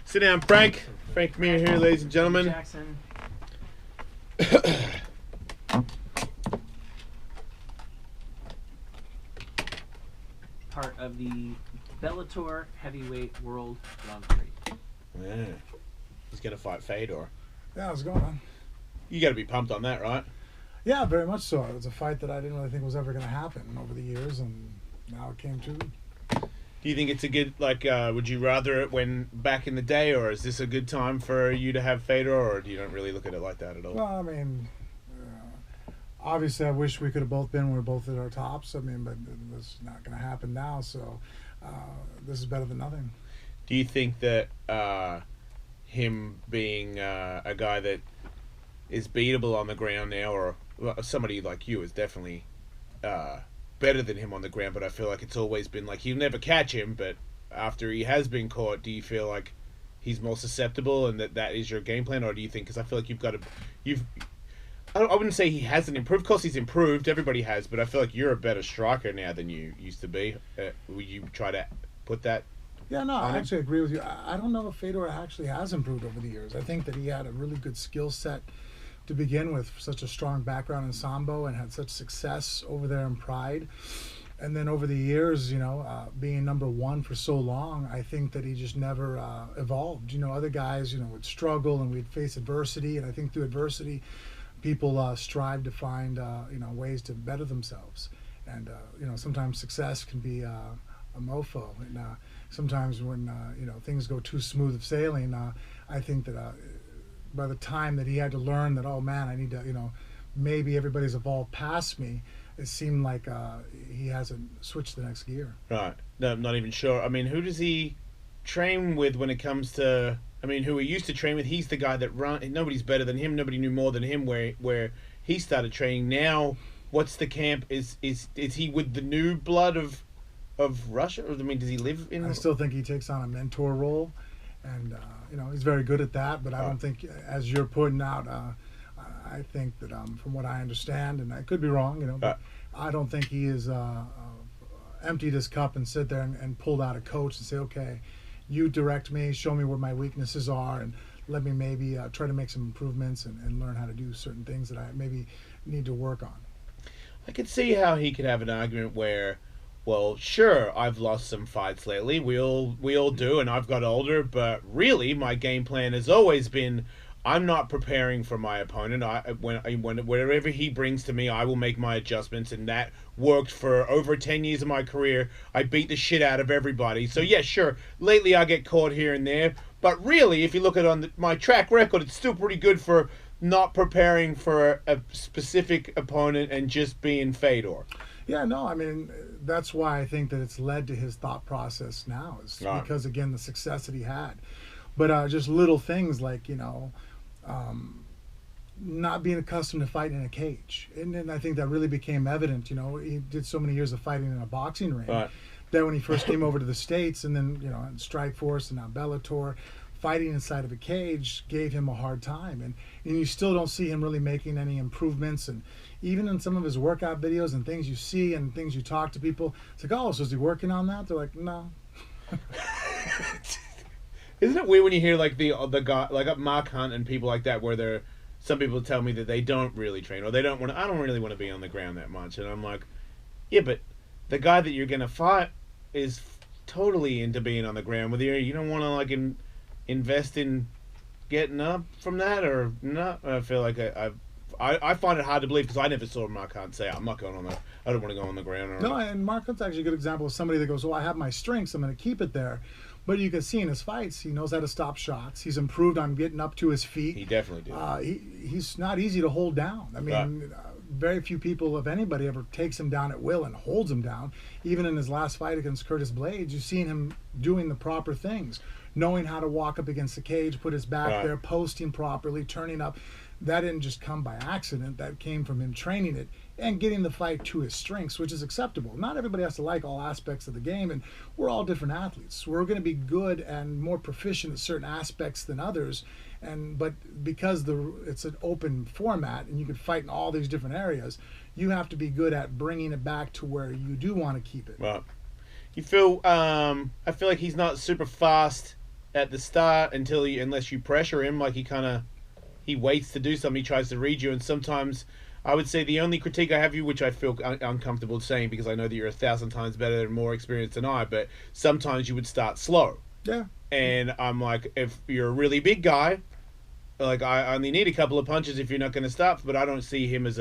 Sit down, Frank. Frank Mir here, ladies and gentlemen. Jackson. Part of the Bellator Heavyweight World Grand Prix. Yeah. He's going to fight Fedor. Yeah, what's going on? You got to be pumped on that, right? Yeah, very much so. It was a fight that I didn't really think was ever going to happen over the years, and now it came to. Do you think it's a good, would you rather it when back in the day, or is this a good time for you to have Fedor, or do you don't really look at it like that at all? Well, I mean, obviously I wish we could have both been when we're both at our tops. I mean, but it's not going to happen now, so this is better than nothing. Do you think that him being a guy that is beatable on the ground now, or somebody like you is definitely better than him on the ground, but I feel like it's always been like he'll never catch him, but after he has been caught, do you feel like he's more susceptible and that is your game plan, or do you think, because I feel like I wouldn't say he hasn't improved. Of course he's improved, everybody has, but I feel like you're a better striker now than you used to be. Will you try to put that? Yeah, no, I actually agree with you. I don't know if Fedor actually has improved over the years. I think that he had a really good skill set to begin with, such a strong background in Sambo, and had such success over there in Pride. And then over the years, being number one for so long, I think that he just never evolved. Other guys, would struggle and we'd face adversity. And I think through adversity, people strive to find, ways to better themselves. And, sometimes success can be a mofo. And sometimes when, things go too smooth of sailing, I think that by the time that he had to learn that, oh man, I need to, maybe everybody's evolved past me, it seemed like he hasn't switched the next gear. Right. No, I'm not even sure. I mean, who does he train with when it comes to, who he used to train with? He's the guy that nobody's better than him, nobody knew more than him where he started training. Now, what's the camp? Is he with the new blood of Russia? Or, does he live in... I still think he takes on a mentor role, and he's very good at that, but I don't think, as you're putting out, I think that from what I understand, and I could be wrong, but I don't think he is emptied his cup and sit there and pulled out a coach and say, okay, you direct me, show me where my weaknesses are, and let me maybe try to make some improvements and learn how to do certain things that I maybe need to work on. I could see how he could have an argument where, well, sure, I've lost some fights lately. We all do, and I've got older. But really, my game plan has always been, I'm not preparing for my opponent. Whenever he brings to me, I will make my adjustments, and that worked for over 10 years of my career. I beat the shit out of everybody. So yeah, sure, lately I get caught here and there, but really, if you look at my track record, it's still pretty good for not preparing for a specific opponent and just being Fedor. Yeah, no, that's why I think that it's led to his thought process now, is because, again, the success that he had. But just little things like, not being accustomed to fighting in a cage. And then I think that really became evident. He did so many years of fighting in a boxing ring that when he first came over to the States, and then, in Strikeforce and now Bellator, fighting inside of a cage gave him a hard time. And you still don't see him really making any improvements. And even in some of his workout videos and things you see and things you talk to people, it's like, oh, so is he working on that? They're like, no. Isn't it weird when you hear like the guy like Mark Hunt and people like that, where some people tell me that they don't really train, or I don't really want to be on the ground that much, and I'm like, yeah, but the guy that you're gonna fight is totally into being on the ground with you. You don't want to invest in getting up from that, or not? I feel like I find it hard to believe, because I never saw Mark Hunt say, I'm not going on the, I don't want to go on the ground. No, and Mark Hunt's actually a good example of somebody that goes, well, I have my strengths, I'm going to keep it there. But you can see in his fights, he knows how to stop shots. He's improved on getting up to his feet. He definitely did. He's not easy to hold down. Very few people, if anybody, ever takes him down at will and holds him down. Even in his last fight against Curtis Blades, you've seen him doing the proper things, knowing how to walk up against the cage, put his back there, posting properly, turning up. That didn't just come by accident. That came from him training it and getting the fight to his strengths, which is acceptable. Not everybody has to like all aspects of the game, and we're all different athletes. We're going to be good and more proficient at certain aspects than others, but because it's an open format and you can fight in all these different areas, you have to be good at bringing it back to where you do want to keep it. Right. You feel, I feel like he's not super fast at the start unless you pressure him, like he waits to do something, he tries to read you, and sometimes I would say the only critique I have you, which I feel uncomfortable saying because I know that you're 1,000 times better and more experienced than I, but sometimes you would start slow. Yeah. And I'm like, if you're a really big guy, like I only need a couple of punches if you're not going to stop, but I don't see him as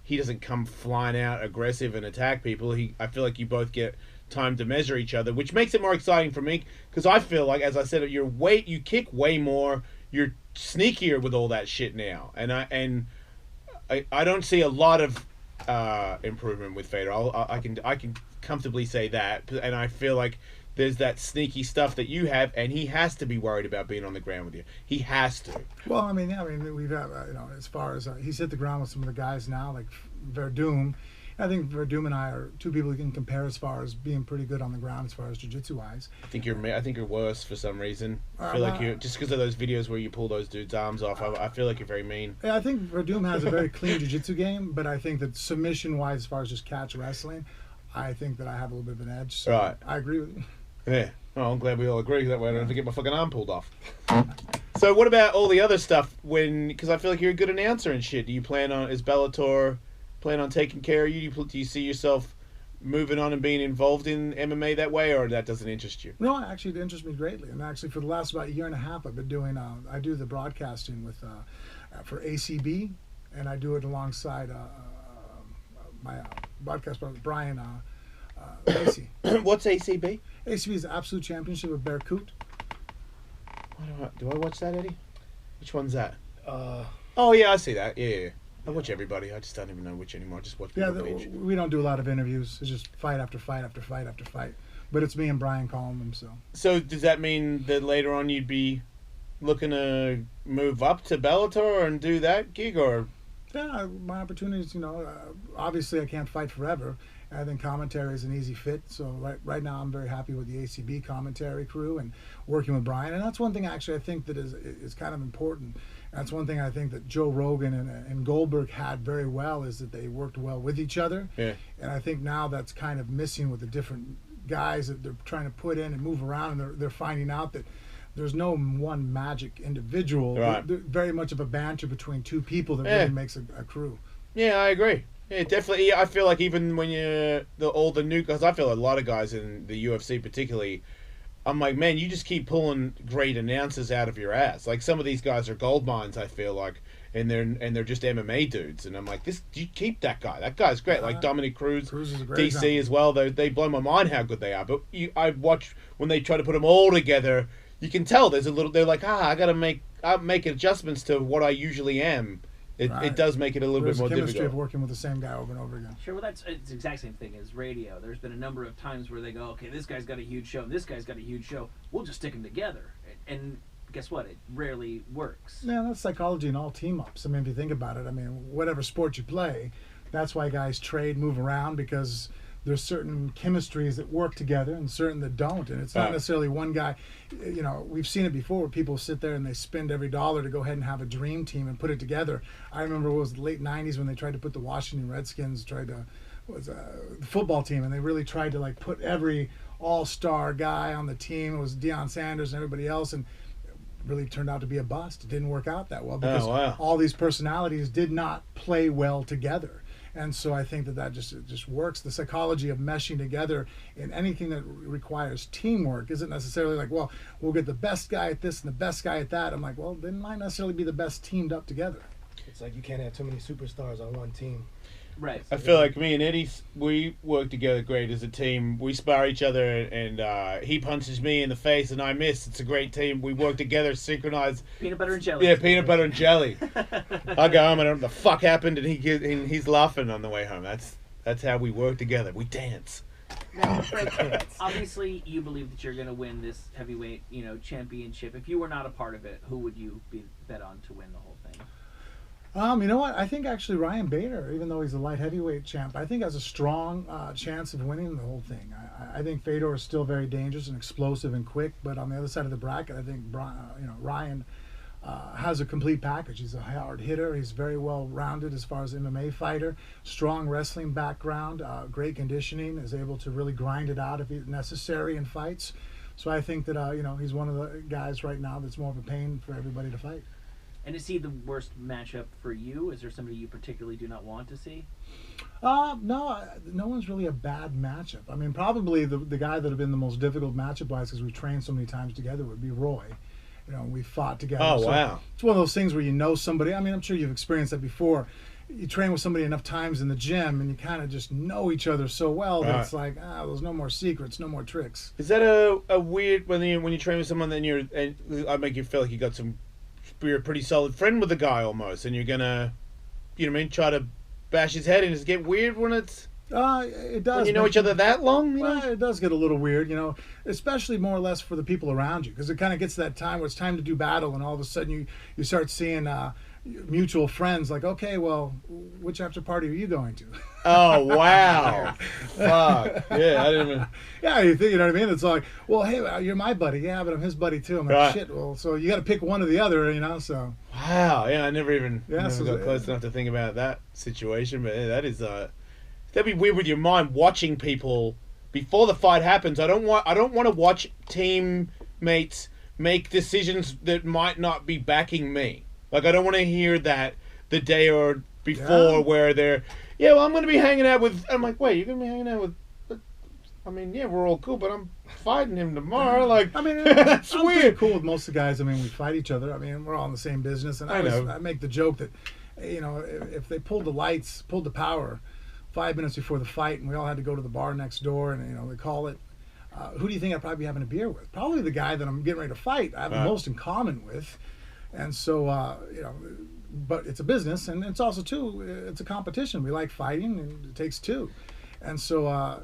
he doesn't come flying out aggressive and attack people. I feel like you both get time to measure each other, which makes it more exciting for me because I feel like, as I said, you kick way more, you're sneakier with all that shit now, and I don't see a lot of improvement with Fedor. I can comfortably say that, and I feel like there's that sneaky stuff that you have, and he has to be worried about being on the ground with you. He has to. Well, I mean, we've had, as far as he's hit the ground with some of the guys now, like Verdum. I think Verdum and I are two people you can compare as far as being pretty good on the ground as far as jiu-jitsu wise. I think you're worse for some reason. I feel like you just because of those videos where you pull those dudes' arms off. I feel like you're very mean. Yeah, I think Verdum has a very clean jiu-jitsu game, but I think that submission wise, as far as just catch wrestling, I think that I have a little bit of an edge. So right. I agree with you. Yeah. Oh, I'm glad we all agree. That way I don't have to get my fucking arm pulled off. So what about all the other stuff? Because I feel like you're a good announcer and shit. Is Bellator plan on taking care of you? Do you see yourself moving on and being involved in MMA that way, or that doesn't interest you? No, actually, it interests me greatly. And actually, for the last about year and a half, I've been doing. I do the broadcasting with for ACB, and I do it alongside my broadcast partner Brian Lacey. What's ACB? ACB is the Absolute Championship of Berkut. Do I watch that, Eddie? Which one's that? Oh yeah, I see that. Yeah. I watch everybody. I just don't even know which anymore. I just watch people page. We don't do a lot of interviews. It's just fight after fight after fight after fight. But it's me and Brian calling them. So does that mean that later on you'd be looking to move up to Bellator and do that gig, or? Yeah, my opportunities. Obviously I can't fight forever. I think commentary is an easy fit. So right now I'm very happy with the ACB commentary crew and working with Brian. And that's one thing actually I think that is kind of important. That's one thing I think that Joe Rogan and Goldberg had very well, is that they worked well with each other. Yeah. And I think now that's kind of missing with the different guys that they're trying to put in and move around, and they're finding out that there's no one magic individual. Right. They're very much of a banter between two people that really makes a crew. Yeah, I agree. Yeah, definitely. Yeah, I feel like even when all the new guys, I feel a lot of guys in the UFC particularly, I'm like, man, you just keep pulling great announcers out of your ass. Like some of these guys are gold mines, I feel like, and they're just MMA dudes. And I'm like, you keep that guy. That guy's great. Like Dominic Cruz is a great DC example. as well. They blow my mind how good they are. But I watch when they try to put them all together. You can tell there's a little. They're like, I gotta make adjustments to what I usually am. It does make it a little bit more chemistry difficult. Of working with the same guy over and over again. Sure, well, it's the exact same thing as radio. There's been a number of times where they go, okay, this guy's got a huge show, this guy's got a huge show. We'll just stick them together. And guess what? It rarely works. Yeah, that's psychology in all team-ups. I mean, if you think about it, whatever sport you play, that's why guys trade, move around, because there's certain chemistries that work together and certain that don't. And it's not necessarily one guy. We've seen it before where people sit there and they spend every dollar to go ahead and have a dream team and put it together. I remember it was the late 90s when they tried to put the Washington Redskins, the football team, and they really tried to put every all-star guy on the team. It was Deion Sanders and everybody else, and it really turned out to be a bust. It didn't work out that well because all these personalities did not play well together. And so I think that just works. The psychology of meshing together in anything that requires teamwork isn't necessarily like, well, we'll get the best guy at this and the best guy at that. I'm like, well, they might necessarily be the best teamed up together. It's like you can't have too many superstars on one team. Right. I feel like me and Eddie, we work together great as a team. We spar each other, and he punches me in the face, and I miss. It's a great team. We work together, synchronized. Peanut butter and jelly. Yeah, peanut butter and jelly. I go home, and I don't know what the fuck happened, and he's laughing on the way home. That's how we work together. We dance. Now, Fred, obviously, you believe that you're going to win this heavyweight, championship. If you were not a part of it, who would you bet on to win the whole thing? You know what? I think actually Ryan Bader, even though he's a light heavyweight champ, I think has a strong chance of winning the whole thing. I think Fedor is still very dangerous and explosive and quick, but on the other side of the bracket, I think Ryan has a complete package. He's a hard hitter. He's very well rounded as far as MMA fighter. Strong wrestling background, great conditioning. Is able to really grind it out if necessary in fights. So I think that he's one of the guys right now that's more of a pain for everybody to fight. And is he the worst matchup for you? Is there somebody you particularly do not want to see? No one's really a bad matchup. I mean, probably the guy that have been the most difficult matchup-wise, because we've trained so many times together, would be Roy. We fought together. Oh, so wow. It's one of those things where you know somebody. I mean, I'm sure you've experienced that before. You train with somebody enough times in the gym, and you kind of just know each other so well that it's like, there's no more secrets, no more tricks. Is that a weird when you train with someone, then I make you feel like you're a pretty solid friend with the guy almost, and you're gonna, try to bash his head, and does it get weird when it's it does. when you know each other that long? Well, it does get a little weird, especially more or less for the people around you, because it kind of gets to that time where it's time to do battle, and all of a sudden you start seeing mutual friends like, okay, well, which after party are you going to? Oh, wow. Fuck. Yeah, I didn't even... Yeah, you know what I mean? It's like, well, hey, you're my buddy. Yeah, but I'm his buddy too. I'm like, shit, well, so you got to pick one or the other, so. Wow, yeah, I never got so close enough to think about that situation, but that is, that'd be weird with your mind watching people before the fight happens. I don't want to watch teammates make decisions that might not be backing me. Like, I don't want to hear that the day or before where they're, well, I'm going to be hanging out with... I'm like, wait, you're going to be hanging out with... I mean, yeah, we're all cool, but I'm fighting him tomorrow. Like, I mean, that's I'm weird. pretty cool with most of the guys. I mean, we fight each other. I mean, we're all in the same business. And I make the joke that, if they pulled the power 5 minutes before the fight, and we all had to go to the bar next door, and, they call it, who do you think I'd probably be having a beer with? Probably the guy that I'm getting ready to fight. I have the most in common with. And so, but it's a business, and it's also, too, it's a competition. We like fighting, and it takes two. And so,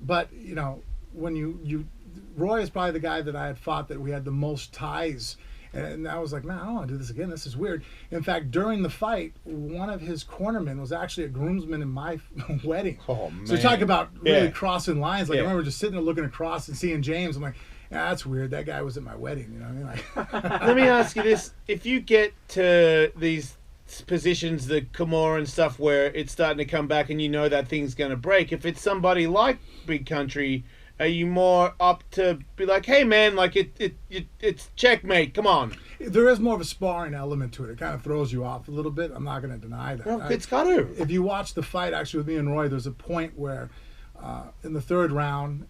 but, when Roy is probably the guy that I had fought that we had the most ties. And I was like, man, I don't want to do this again. This is weird. In fact, during the fight, one of his cornermen was actually a groomsman in my wedding. Oh, man. So talk about really crossing lines. Like, I remember just sitting there looking across and seeing James. I'm like, that's weird. That guy was at my wedding. You know what I mean? Like, let me ask you this. If you get to these positions, the Kimura and stuff, where it's starting to come back and you know that thing's going to break, if it's somebody like Big Country, are you more up to be like, hey, man, like it's checkmate, come on? There is more of a sparring element to it. It kind of throws you off a little bit. I'm not going to deny that. Well, it's got to. If you watch the fight, actually, with me and Roy, there's a point where in the third round,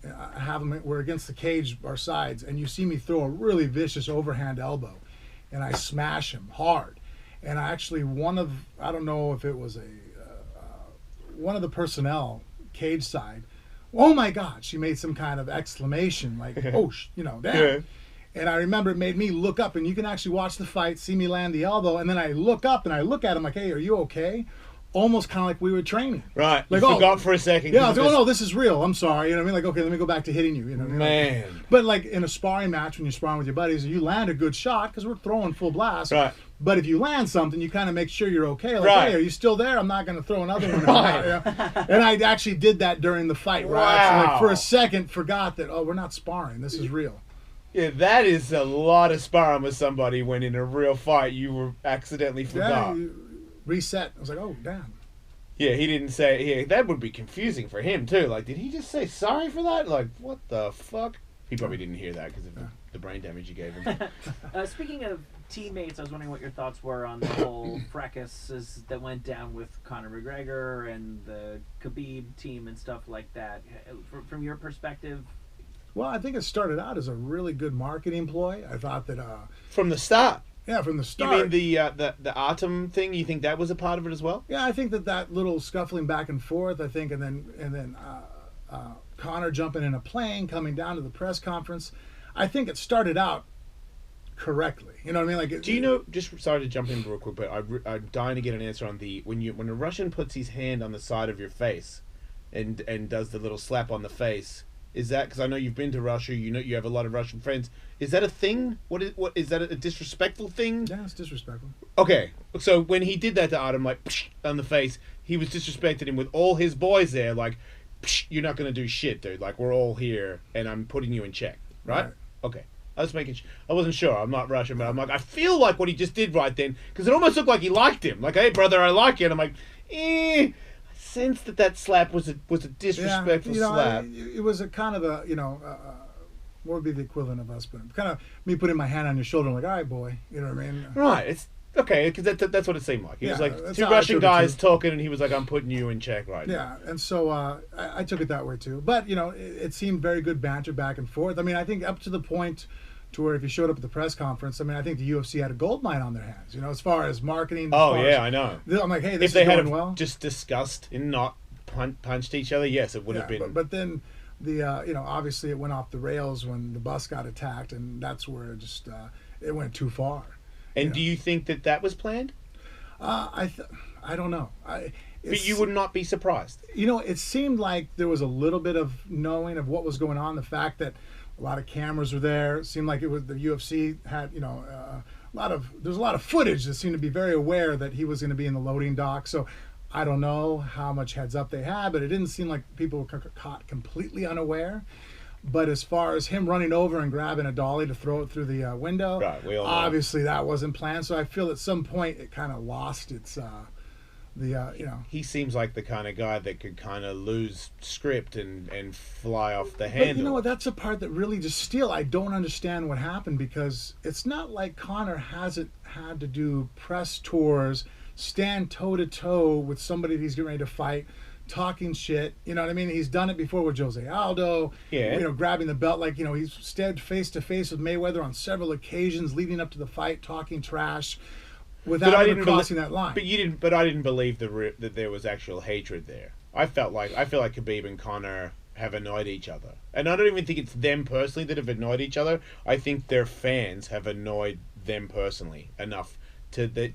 we're against the cage, our sides, and you see me throw a really vicious overhand elbow, and I smash him hard. And I actually, I don't know if it was one of the personnel, cage side, oh my God, she made some kind of exclamation, like, oh, damn. Yeah. And I remember it made me look up, and you can actually watch the fight, see me land the elbow, and then I look up and I look at him like, hey, are you okay? Almost kind of like we were training. Right. Like, you forgot for a second. Yeah, I was like, oh, no, this is real. I'm sorry. You know what I mean? Like, okay, let me go back to hitting you. You know what I mean? Man. But like in a sparring match, when you're sparring with your buddies, you land a good shot because we're throwing full blast. Right. But if you land something, you kind of make sure you're okay. Like, hey, are you still there? I'm not going to throw another one. Right. And I actually did that during the fight. Right. Wow. So like, for a second, forgot that, we're not sparring. This is real. Yeah, that is a lot of sparring with somebody when in a real fight you were accidentally forgot. Yeah, reset. I was like, oh, damn. Yeah, he didn't say... Yeah, that would be confusing for him, too. Like, did he just say sorry for that? Like, what the fuck? He probably didn't hear that because of the brain damage you gave him. Speaking of teammates, I was wondering what your thoughts were on the whole fracases that went down with Conor McGregor and the Khabib team and stuff like that. From your perspective... Well, I think it started out as a really good marketing ploy. I thought that... From the start? Yeah, from the start. You mean the Atom thing? You think that was a part of it as well? Yeah, I think that little scuffling back and forth, I think, and then Conor jumping in a plane, coming down to the press conference. I think it started out correctly. You know what I mean? Like, do you know? Just sorry to jump in real quick, but I'm dying to get an answer on when a Russian puts his hand on the side of your face, and does the little slap on the face. Is that because I know you've been to Russia? You know you have a lot of Russian friends. Is that a thing? What is that a disrespectful thing? Yeah, it's disrespectful. Okay, so when he did that to Adam, like on the face, he was disrespecting him with all his boys there. Like, you're not gonna do shit, dude. Like, we're all here, and I'm putting you in check, right? Okay. I was making. I wasn't sure. I'm not Russian, but I'm like, I feel like what he just did right then, because it almost looked like he liked him. Like, hey, brother, I like you. And I'm like, Sense that slap was a disrespectful slap. It was a kind of a what would be the equivalent of us? But kind of me putting my hand on your shoulder, like, all right, boy, you know what I mean? Right. It's okay because that's what it seemed like. He was Yeah, like that's two how I Russian took it, guys too. talking, and he was like, "I'm putting you in check right now." Yeah, and so I took it that way too. But it seemed very good banter back and forth. I mean, I think up to the point to where if you showed up at the press conference, I mean, I think the UFC had a gold mine on their hands. As far as marketing. Oh as yeah, far I know. I'm like, hey, this If they is had going have well. just discussed and not punched each other, yes, it would have been. But then the obviously it went off the rails when the bus got attacked, and that's where it just it went too far. And do you think that was planned? I don't know. But you would not be surprised. It seemed like there was a little bit of knowing of what was going on. The fact that a lot of cameras were there. It seemed like it was the UFC had, there's a lot of footage that seemed to be very aware that he was going to be in the loading dock. So I don't know how much heads up they had, but it didn't seem like people were caught completely unaware. But as far as him running over and grabbing a dolly to throw it through the window, Right, we all know. obviously that wasn't planned. So I feel at some point it kind of lost its, He seems like the kind of guy that could kind of lose script and fly off the But handle. you know what? That's a part that really just still I don't understand what happened, because it's not like Conor hasn't had to do press tours, stand toe to toe with somebody that he's getting ready to fight, talking shit. You know what I mean? He's done it before with Jose Aldo. Yeah. Grabbing the belt, like he's stood face to face with Mayweather on several occasions leading up to the fight, talking trash. Without ever crossing that line. But you didn't. But I didn't believe that there was actual hatred there. I feel like Khabib and Conor have annoyed each other, and I don't even think it's them personally that have annoyed each other. I think their fans have annoyed them personally enough to the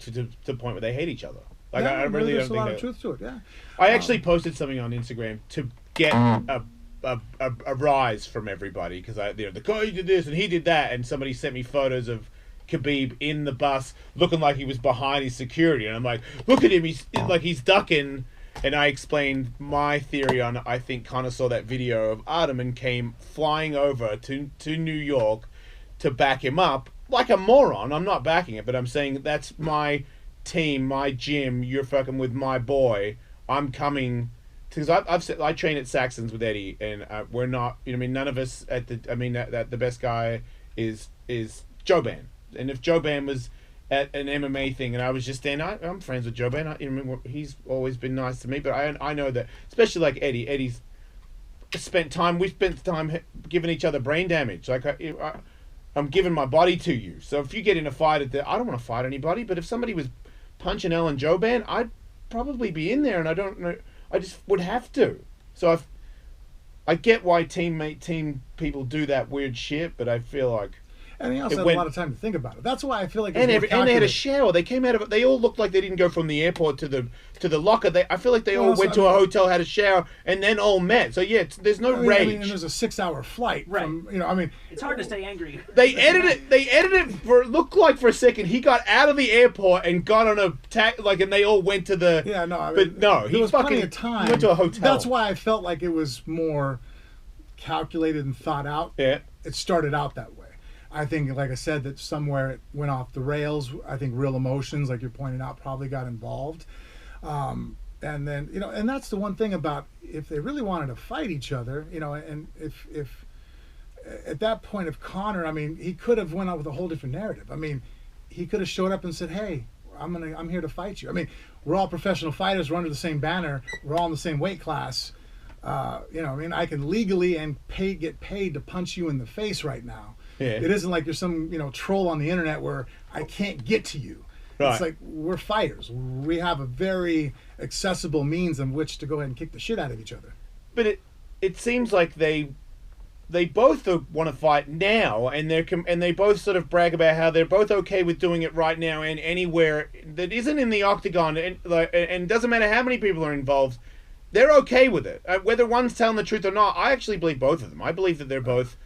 point where they hate each other. Like Yeah, I really there's don't a lot think of truth to it. Yeah. I actually posted something on Instagram to get a rise from everybody because the guy did this and he did that, and somebody sent me photos of Khabib in the bus looking like he was behind his security, and I'm like, look at him, he's ducking. And I explained my theory on, I think Conor saw that video of Artem and came flying over to New York to back him up like a moron. I'm not backing it, but I'm saying that's my team, my gym, you're fucking with my boy, I'm coming. Because I train at Saxon's with Eddie, and we're not, none of us that the best guy is Joe Ban. And if Joe Ban was at an MMA thing and I was just there, I'm friends with Joe Ban. He's always been nice to me, but I know that, especially like Eddie's we spent time giving each other brain damage. Like I'm giving my body to you. So if you get in a fight I don't want to fight anybody, but if somebody was punching Ellen Joe Ban, I'd probably be in there, and I don't know. I just would have to. So I get why team people do that weird shit, but I feel like. And he also had a lot of time to think about it. That's why I feel like. And they had a shower. They came out of it. They all looked like they didn't go from the airport to the locker. I feel like they all went to a hotel, had a shower, and then all met. So yeah, there's no rage. And there's a 6-hour flight. Right. From, it's hard to stay angry. They edited it for it looked like for a second he got out of the airport and got on and they all went to the. Yeah, no. But no, he was fucking plenty of time. went to a hotel. That's why I felt like it was more calculated and thought out. Yeah. It started out that way. I think, like I said, that somewhere it went off the rails. I think real emotions, like you're pointing out, probably got involved. And then, and that's the one thing about if they really wanted to fight each other, and if at that point of Conor, he could have went out with a whole different narrative. He could have showed up and said, hey, I'm here to fight you. We're all professional fighters. We're under the same banner. We're all in the same weight class. I can legally and get paid to punch you in the face right now. Yeah. It isn't like you're some troll on the internet where I can't get to you. Right. It's like we're fighters. We have a very accessible means in which to go ahead and kick the shit out of each other. But it seems like they both want to fight now, and they both sort of brag about how they're both okay with doing it right now and anywhere that isn't in the octagon, and doesn't matter how many people are involved. They're okay with it. Whether one's telling the truth or not, I actually believe both of them. I believe that they're both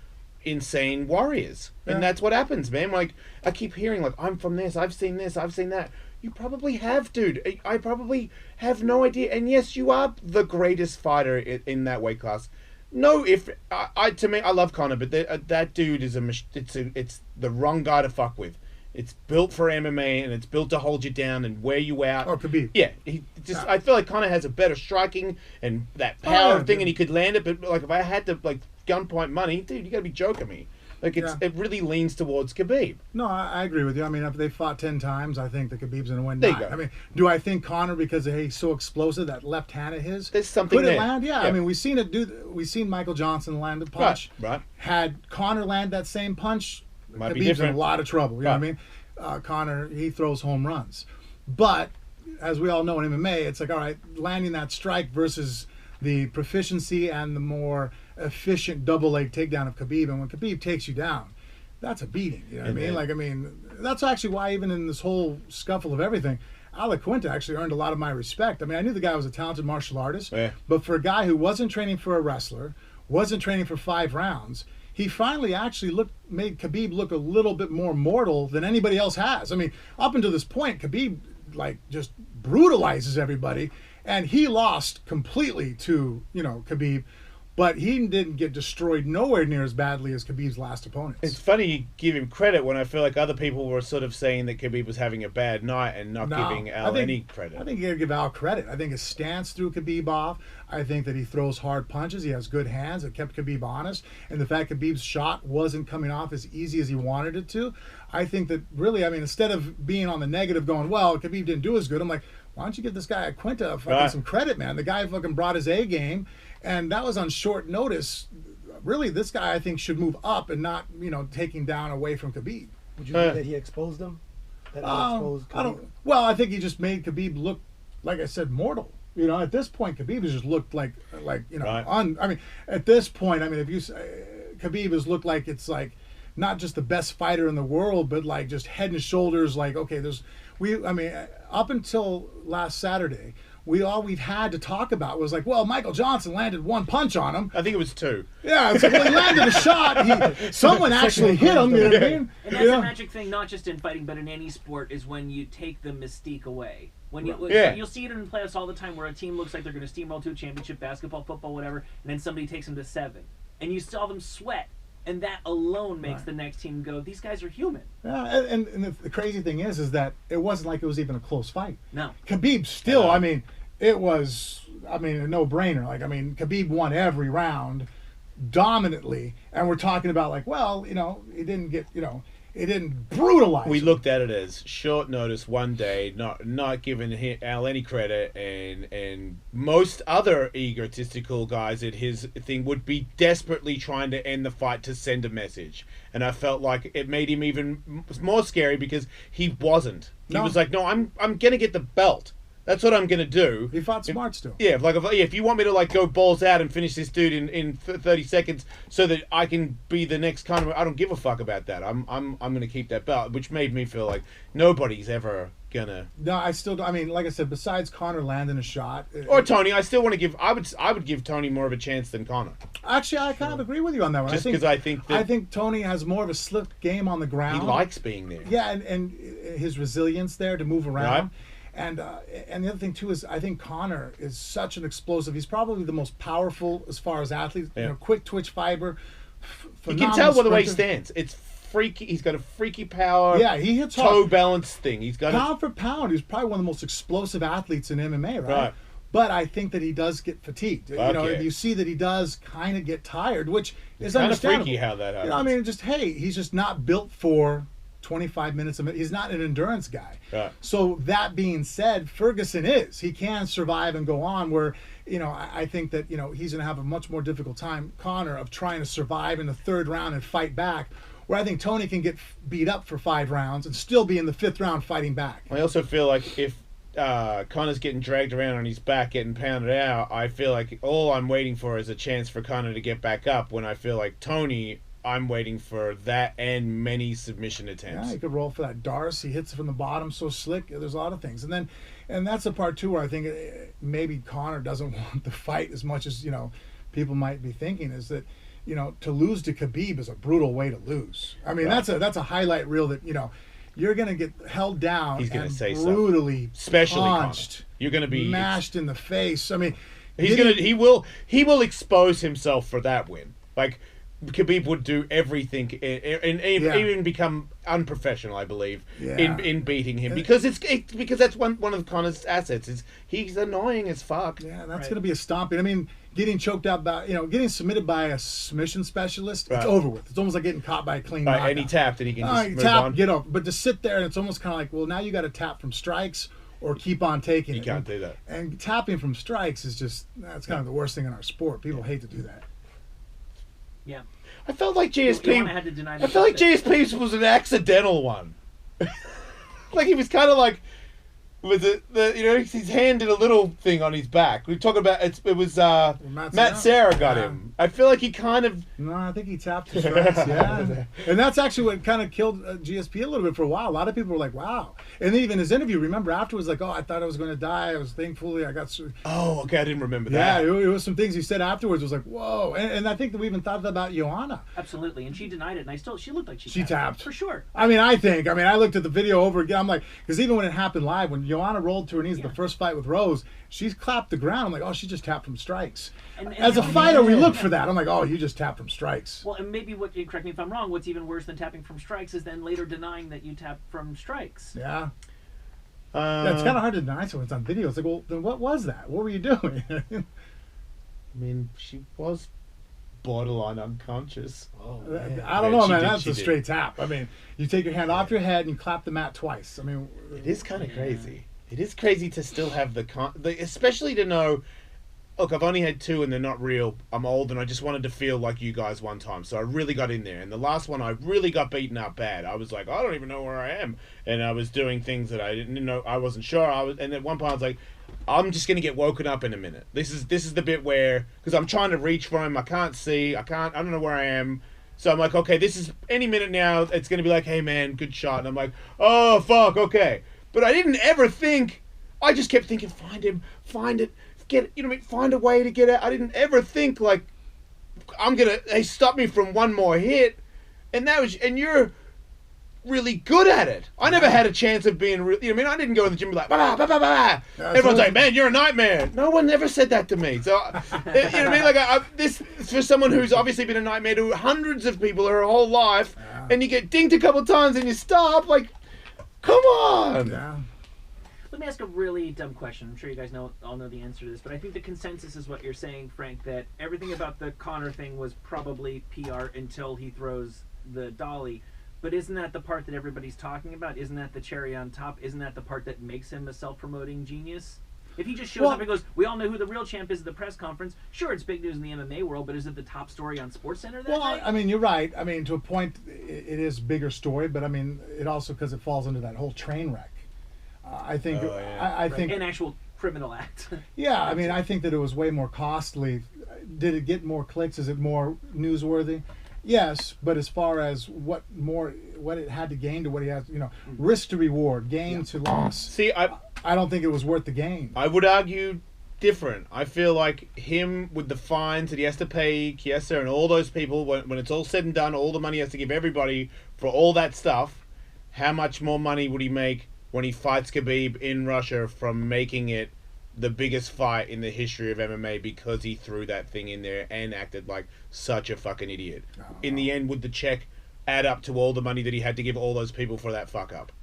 insane warriors, and that's what happens, man. Like I keep hearing, like I'm from this, I've seen that. You probably have, dude. I probably have no idea. And yes, you are the greatest fighter in that weight class. No, to me, I love Conor, but that dude is it's the wrong guy to fuck with. It's built for MMA, and it's built to hold you down and wear you out. Or could be. Yeah, I feel like Conor has a better striking and that power thing, and he could land it. But like, if I had to gunpoint money, dude, you gotta be joking me. Like it really leans towards Khabib. No, I agree with you. I mean, if they fought 10 times, I think the Khabib's going to win There 9. you go. I mean, do I think Conor, because he's so explosive, that left hand of his, There's something could it there. land? Yeah. Yeah. I mean, we've seen Michael Johnson land a punch. Right. Had Conor land that same punch, Might be Khabib's in different. a lot of trouble. You know what I mean? Conor, he throws home runs. But, as we all know in MMA, it's like, all right, landing that strike versus the proficiency and the more efficient double leg takedown of Khabib. And when Khabib takes you down, that's a beating. You know what I mean? Like, I mean, that's actually why even in this whole scuffle of everything, Alec Quinta actually earned a lot of my respect. I mean, I knew the guy was a talented martial artist, but for a guy who wasn't training for a wrestler, wasn't training for 5 rounds, he finally actually made Khabib look a little bit more mortal than anybody else has. I mean, up until this point, Khabib just brutalizes everybody, and he lost completely to Khabib. But he didn't get destroyed nowhere near as badly as Khabib's last opponents. It's funny you give him credit when I feel like other people were sort of saying that Khabib was having a bad night and not giving Al any credit. I think you got to give Al credit. I think his stance threw Khabib off. I think that he throws hard punches. He has good hands. It kept Khabib honest. And the fact Khabib's shot wasn't coming off as easy as he wanted it to, I think that really, I mean, instead of being on the negative going, well, Khabib didn't do as good, I'm like, why don't you give this guy at Quinta some credit, man? The guy fucking brought his A game. And that was on short notice. Really, this guy, I think, should move up and not, taking down away from Khabib. Would you think that he exposed him? That he exposed Khabib? I think he just made Khabib look, like I said, mortal. At this point, Khabib has just looked like I mean, at this point, I mean, if you Khabib has looked like it's like not just the best fighter in the world, but like just head and shoulders. Like, okay, up until last Saturday, we've had to talk about was like, well, Michael Johnson landed 1 punch on him. I think it was 2. Yeah, it's like, well, he landed a shot. Someone actually hit him. You know what I mean? And that's the magic thing, not just in fighting, but in any sport, is when you take the mystique away. When you'll see it in playoffs all the time, where a team looks like they're going to steamroll to a championship, basketball, football, whatever, and then somebody takes them to 7, and you saw them sweat. And that alone makes the next team go, these guys are human. Yeah, and the crazy thing is that it wasn't like it was even a close fight. No. Khabib still, I mean, it was, a no-brainer. Like, I mean, Khabib won every round dominantly. And we're talking about, like, well, he didn't get, it didn't brutalize We him. looked at it as short notice one day, not giving Al any credit, and most other egotistical guys at his thing would be desperately trying to end the fight to send a message. And I felt like it made him even more scary because he wasn't. He was like, no, I'm gonna get the belt. That's what I'm gonna do. He fought smart still. Yeah, if you want me to go balls out and finish this dude in 30 seconds so that I can be the next kind of, I don't give a fuck about that. I'm gonna keep that belt, which made me feel like nobody's ever gonna. No, I still don't. I mean, like I said, besides Conor landing a shot Or Tony, I still want to give. I would give Tony more of a chance than Conor. Actually, I kind of agree with you on that one. Just because I think Tony has more of a slick game on the ground. he likes being there. Yeah, and his resilience there to move around. Right. And the other thing too is I think Conor is such an explosive. He's probably the most powerful as far as athletes. Yeah. Quick twitch fiber. You can tell by the way he sprinter. stands. It's freaky. He's got a freaky power. Yeah, he hits toe hard. balance thing. He's got Pound for pound, he's probably one of the most explosive athletes in MMA, right? Right. But I think that he does get fatigued. Okay. You see that he does kind of get tired, which is kind of understandable. freaky how that happens. I mean, he's just not built for 25 minutes a minute. He's not an endurance guy. Right. So that being said, Ferguson is. He can survive and go on where, I think that, he's going to have a much more difficult time, Conor, of trying to survive in the 3rd round and fight back. Where I think Tony can get beat up for 5 rounds and still be in the 5th round fighting back. I also feel like if Conor's getting dragged around on his back, getting pounded out, I feel like all I'm waiting for is a chance for Conor to get back up, when I feel like Tony, I'm waiting for that and many submission attempts. Yeah, he could roll for that Darce. He hits it from the bottom so slick. There's a lot of things. And that's the part, too, where I think maybe Conor doesn't want the fight as much as, people might be thinking, is that, to lose to Khabib is a brutal way to lose. I mean, Right. that's a highlight reel that, you're going to get held down. He's gonna and say brutally Especially punched, Conor. You're going to be mashed in the face. I mean, he will expose himself for that win. Like, Khabib would do everything and even become unprofessional, I believe, in beating him because because that's one of Conor's assets is he's annoying as fuck. Yeah, that's going to be a stomping. I mean, getting choked out by getting submitted by a submission specialist, it's over with. It's almost like getting caught by a clean knockout. And he tapped and he can just move on. Get off. But to sit there and it's almost kind of like, well, now you got to tap from strikes or keep on taking it. You can't do that. And tapping from strikes is that's kind of the worst thing in our sport. People hate to do that. Yeah. I felt like GSP. Had to deny I felt like GSP was an accidental one. Like he was kind of like with his hand did a little thing on his back. We talk about it was Matt Serra got him. I feel like he kind of I think he tapped the strikes. Yeah, and that's actually what kind of killed GSP a little bit for a while. A lot of people were like, "Wow!" And then even his interview, remember afterwards, like, "Oh, I thought I was going to die. I was thankfully I got." Oh, okay, I didn't remember that. Yeah, it was some things he said afterwards. It was like, "Whoa!" And I think that we even thought about Joanna. Absolutely, and she denied it, and she looked like she tapped for sure. I looked at the video over again. I'm like, because even when it happened live, when Joanna rolled to her knees, the first fight with Rose, she clapped the ground. I'm like, oh, she just tapped from strikes. And as a fighter, we look for that. I'm like, oh, you just tapped from strikes. Well, and maybe correct me if I'm wrong, what's even worse than tapping from strikes is then later denying that you tapped from strikes. Yeah. It's kind of hard to deny someone it's on video. It's like, well, then what was that? What were you doing? I mean, she was borderline unconscious. Oh, I don't know, man. That's a straight tap. I mean, you take your hand off your head and you clap the mat twice. I mean, it is kind of crazy. It is crazy to still have especially to know, look, I've only had 2 and they're not real. I'm old and I just wanted to feel like you guys one time. So I really got in there. And the last one, I really got beaten up bad. I was like, I don't even know where I am. And I was doing things that I didn't know. I wasn't sure. And at one point I was like, I'm just going to get woken up in a minute. This is the bit where, because I'm trying to reach for him. I can't see. I don't know where I am. So I'm like, okay, this is any minute now. It's going to be like, hey man, good shot. And I'm like, oh fuck, okay. But I didn't ever think, I just kept thinking, find him, find it, get it, find a way to get out. I didn't ever think like, they stop me from one more hit. And you're really good at it. I never had a chance of being, I didn't go to the gym and be like, bah, bah, bah, bah. Everyone's like, man, you're a nightmare. No one ever said that to me. So, Like, this for someone who's obviously been a nightmare to hundreds of people her whole life, and you get dinged a couple times and you stop, like, come on. Yeah. Let me ask a really dumb question. I'm sure you guys all know the answer to this, but I think the consensus is what you're saying, Frank, that everything about the Conor thing was probably PR until he throws the dolly. But isn't that the part that everybody's talking about? Isn't that the cherry on top? Isn't that the part that makes him a self-promoting genius? If he just shows up and goes, we all know who the real champ is at the press conference, sure, it's big news in the MMA world, but is it the top story on SportsCenter that night? I mean, you're right. I mean, to a point, it is a bigger story, but I mean, it also, because it falls into that whole train wreck. I think, I think an actual criminal act. Yeah, I mean, I think that it was way more costly. Did it get more clicks? Is it more newsworthy? Yes, but as far as what it had to gain to what he has, risk to reward, gain to loss. See, I don't think it was worth the gain. I would argue different. I feel like him with the fines that he has to pay Chiesa and all those people, when it's all said and done, all the money he has to give everybody for all that stuff, how much more money would he make when he fights Khabib in Russia from making it the biggest fight in the history of MMA because he threw that thing in there and acted like such a fucking idiot? In the end, would the check add up to all the money that he had to give all those people for that fuck up?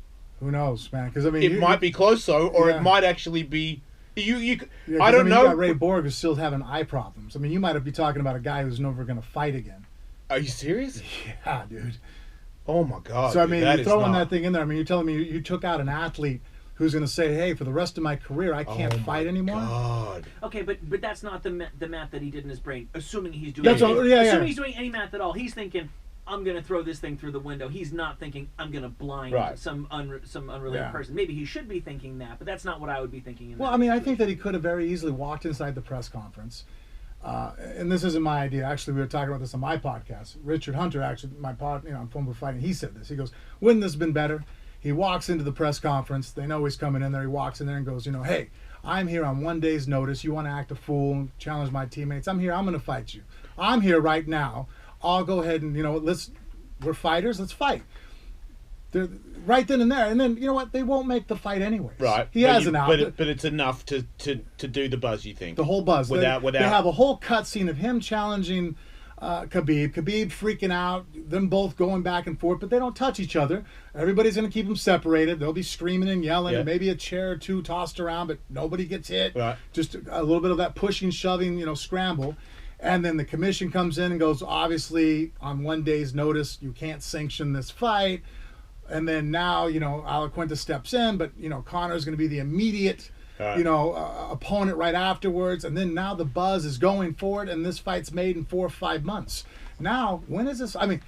Who knows, man? Because I mean, it might be close, or it might actually be. I don't know. You got Ray Borg who's still having eye problems. I mean, you might be talking about a guy who's never going to fight again. Are you serious? Yeah, dude. Oh my god. So I mean, you're throwing that thing in there. I mean, you're telling me you took out an athlete who's going to say, "Hey, for the rest of my career, I can't fight anymore." God. Okay, but that's not the math that he did in his brain. Assuming he's doing he's doing any math at all, he's thinking, "I'm going to throw this thing through the window." He's not thinking, "I'm going to blind some unrelated person." Maybe he should be thinking that, but that's not what I would be thinking. Well, I mean, I think that he could have very easily walked inside the press conference. And this isn't my idea. Actually, we were talking about this on my podcast. Richard Hunter, actually, my on Former Fighting, he said this. He goes, "Wouldn't this have been better?" He walks into the press conference. They know he's coming in there. He walks in there and goes, "Hey, I'm here on one day's notice. You want to act a fool and challenge my teammates? I'm here. I'm going to fight you. I'm here right now. I'll go ahead and, we're fighters. Let's fight." They're right then and there. And then, you know what? They won't make the fight anyways. Right. He has an out. But it's enough to do the buzz, you think? The whole buzz. Without they have a whole cutscene of him challenging Khabib. Khabib freaking out, them both going back and forth, but they don't touch each other. Everybody's going to keep them separated. They'll be screaming and yelling, and maybe a chair or two tossed around, but nobody gets hit. Right. Just a little bit of that pushing, shoving, scramble. And then the commission comes in and goes, obviously, on one day's notice, you can't sanction this fight. And then now, Alaquinta steps in, but, Conor's going to be the immediate, opponent right afterwards. And then now the buzz is going forward, and this fight's made in 4 or 5 months. Now, when is this? I mean,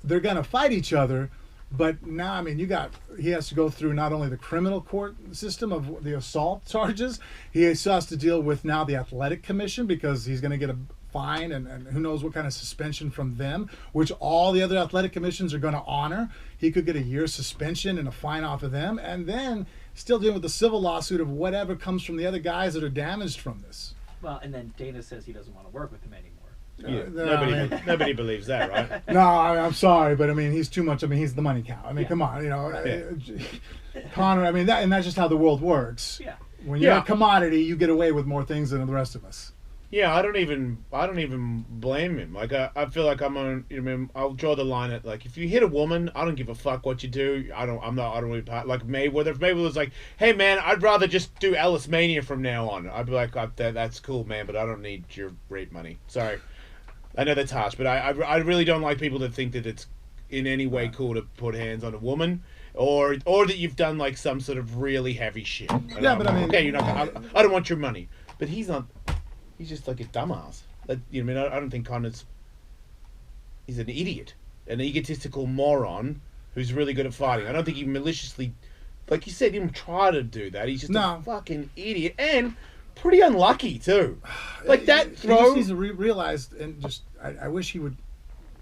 they're going to fight each other, but now, I mean, he has to go through not only the criminal court system of the assault charges, he still has to deal with now the athletic commission because he's going to get a fine and who knows what kind of suspension from them, which all the other athletic commissions are going to honor. He could get a year's suspension and a fine off of them, and then still dealing with the civil lawsuit of whatever comes from the other guys that are damaged from this. Well, and then Dana says he doesn't want to work with him anymore. Yeah, nobody believes that, right? No, I'm sorry, but I mean, he's too much. I mean, he's the money cow. I mean, come on, Conor. I mean, that's just how the world works. Yeah. When you're a commodity, you get away with more things than the rest of us. Yeah, I don't even blame him. Like I feel like I'll draw the line at like if you hit a woman, I don't give a fuck what you do. I don't really like Mayweather. If Mayweather's like, hey man, I'd rather just do Ellis Mania from now on. I'd be like, that's cool, man, but I don't need your rape money. Sorry, I know that's harsh, but I really don't like people that think that it's in any way cool to put hands on a woman. Or that you've done like some sort of really heavy shit. Yeah, but I mean, okay, you're not. I don't want your money, but he's not. He's just like a dumbass. I don't think Conor's... He's an idiot. An egotistical moron who's really good at fighting. I don't think he maliciously... Like you said, he didn't try to do that. He's just a fucking idiot. And pretty unlucky, too. Like that throw... He just needs to realize, and just... I wish he would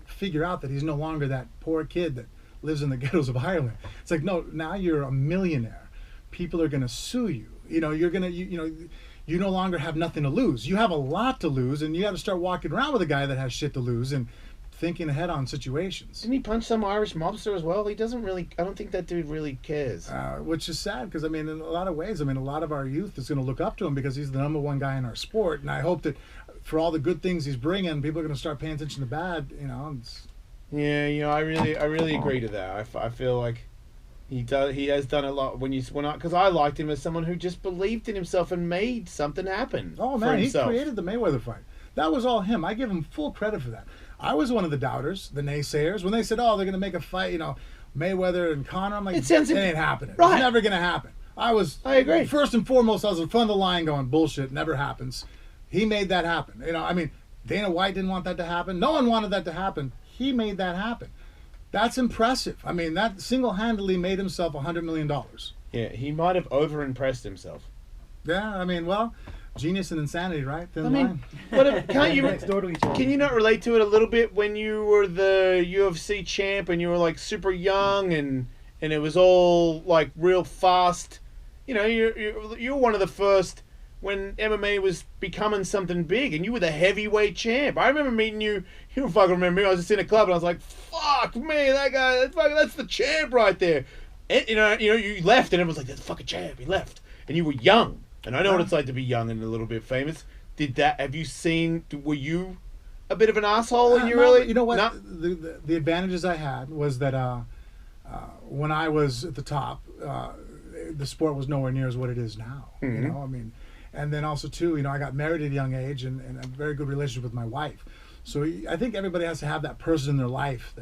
figure out that he's no longer that poor kid that lives in the ghettos of Ireland. It's like, no, now you're a millionaire. People are going to sue you. You're going to... You no longer have nothing to lose. You have a lot to lose, and you got to start walking around with a guy that has shit to lose and thinking ahead on situations. Didn't he punch some Irish mobster as well? He doesn't really... I don't think that dude really cares. Which is sad, because, I mean, in a lot of ways, a lot of our youth is going to look up to him because he's the #1 guy in our sport, and I hope that for all the good things he's bringing, people are going to start paying attention to bad, Yeah, I really agree to that. I feel like... He has done a lot because I liked him as someone who just believed in himself and made something happen. Oh man, he created the Mayweather fight. That was all him. I give him full credit for that. I was one of the doubters, the naysayers, when they said, "Oh, they're going to make a fight," Mayweather and Conor. I'm like, it ain't happening. Right. It's never going to happen. I agree. First and foremost, I was in front of the line going, "Bullshit, never happens." He made that happen. Dana White didn't want that to happen. No one wanted that to happen. He made that happen. That's impressive. That single-handedly made himself $100 million. Yeah, he might have over-impressed himself. Yeah, genius and insanity, right? Can you not relate to it a little bit when you were the UFC champ and you were like super young and it was all like real fast? You're one of the first when MMA was becoming something big, and you were the heavyweight champ. I remember meeting you. You don't fucking remember me. I was just in a club, and I was like, "Fuck me, that guy. That's the champ right there." And, you left, and everyone's like, "That's the fucking champ." He left, and you were young, and I know what it's like to be young and a little bit famous. Have you seen? Were you a bit of an asshole when you really? You know what? The advantages I had was that when I was at the top, the sport was nowhere near as what it is now. Mm-hmm. And then also too, I got married at a young age and a very good relationship with my wife. So I think everybody has to have that person in their life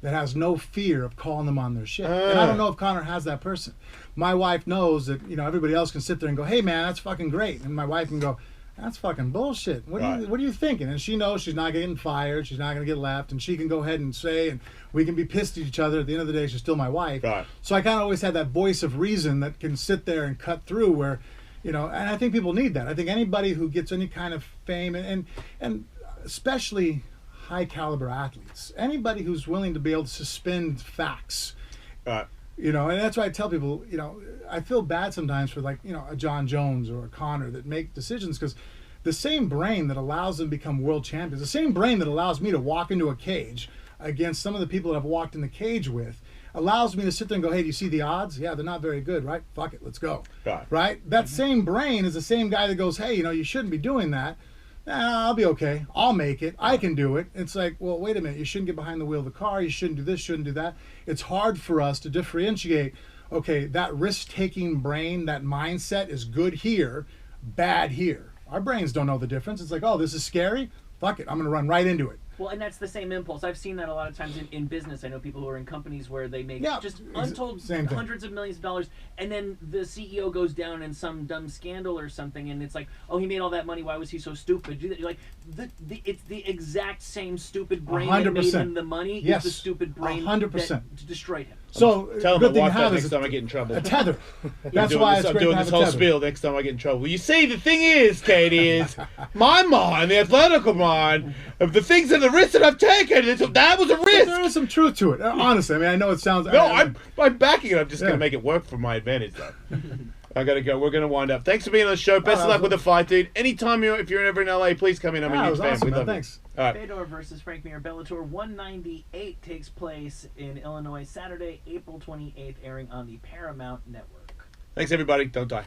that has no fear of calling them on their shit. And I don't know if Conor has that person. My wife knows that everybody else can sit there and go, "Hey man, that's fucking great," and my wife can go, "That's fucking bullshit. What are you thinking?" And she knows she's not getting fired, she's not going to get left, and she can go ahead and say, and we can be pissed at each other. At the end of the day, she's still my wife. Right. So I kind of always had that voice of reason that can sit there and cut through where. And I think people need that. I think anybody who gets any kind of fame, and especially high caliber athletes, anybody who's willing to be able to suspend facts, and that's why I tell people, I feel bad sometimes for a John Jones or a Conor that make decisions because the same brain that allows them to become world champions, the same brain that allows me to walk into a cage against some of the people that I've walked in the cage with, allows me to sit there and go, "Hey, do you see the odds? Yeah, they're not very good, right? Fuck it, let's go." Right? That same brain is the same guy that goes, "Hey, you shouldn't be doing that." I'll be okay. I'll make it. I can do it. It's like, well, wait a minute. You shouldn't get behind the wheel of the car. You shouldn't do this, shouldn't do that. It's hard for us to differentiate, okay, that risk-taking brain, that mindset is good here, bad here. Our brains don't know the difference. It's like, oh, this is scary. Fuck it. I'm going to run right into it. Well, and that's the same impulse. I've seen that a lot of times in business. I know people who are in companies where they make just untold hundreds of millions of dollars, and then the CEO goes down in some dumb scandal or something, and it's like, oh, he made all that money. Why was he so stupid? You're like, it's the exact same stupid brain 100%. That made him the money. Yes, is the stupid brain 100%. That destroyed him. So tell good them thing to to watch have that is next time I get in trouble. a tether. That's why it's I'm great doing to have this a whole tether. spiel next time I get in trouble. Well, you see, the thing is, Katie, is my mind, the athletical mind, of the things and the risks that I've taken. That was a risk. But there is some truth to it. Honestly, I mean, I know it sounds. No, I'm backing it. I'm just going to make it work for my advantage, though. I gotta go. We're gonna wind up. Thanks for being on the show. Best of luck with the fight, dude. Anytime if you're ever in LA, please come in. I'm a huge fan. Awesome, We love thanks. you. All right. Fedor versus Frank Mir Bellator 198 takes place in Illinois Saturday, April 28th, airing on the Paramount Network. Thanks, everybody. Don't die.